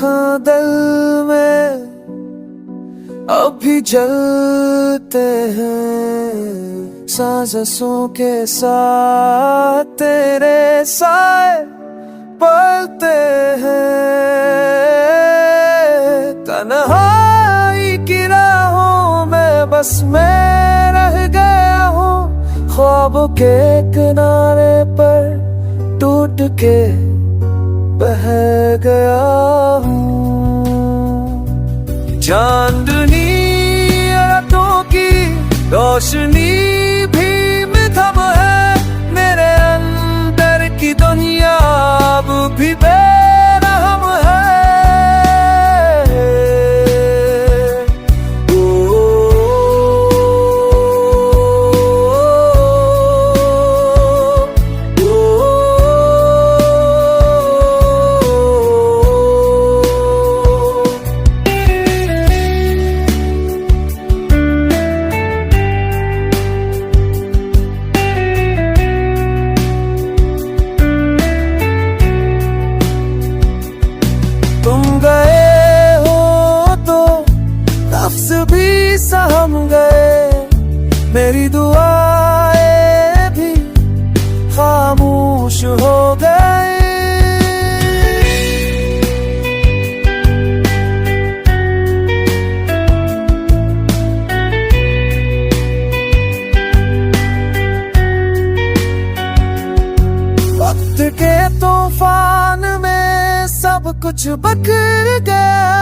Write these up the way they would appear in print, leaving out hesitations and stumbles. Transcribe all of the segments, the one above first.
जहाँ दिल में अभी जलते हैं, सांसों के साथ तेरे साए पलते हैं। तन्हाई की राहों में बस मैं रह गया हूँ, ख्वाबों के किनारे पर टूट के बह गया हूँ। चांदनी रातों की रोशनी भी मिथम है, मेरे अंदर की दुनिया अब भी बेरहम है। तुम गए हो तो लफ्ज़ भी सहम गए, मेरी दुआएं भी खामोश हो गए। वक्त के तूफान में सब कुछ बखर गया,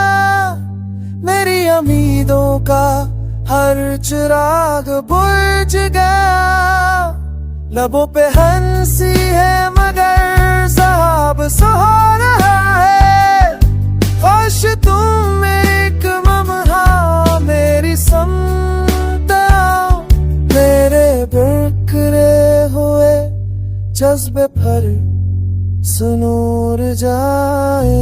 मेरी उम्मीदों का हर चिराग बुझ गया। लबों पे हंसी है मगर साहब सो रहा है, काश तुम एक लम्हा मेरी सुनते हो, मेरे बिखरे हुए जज्बे पर सुनूर जाए।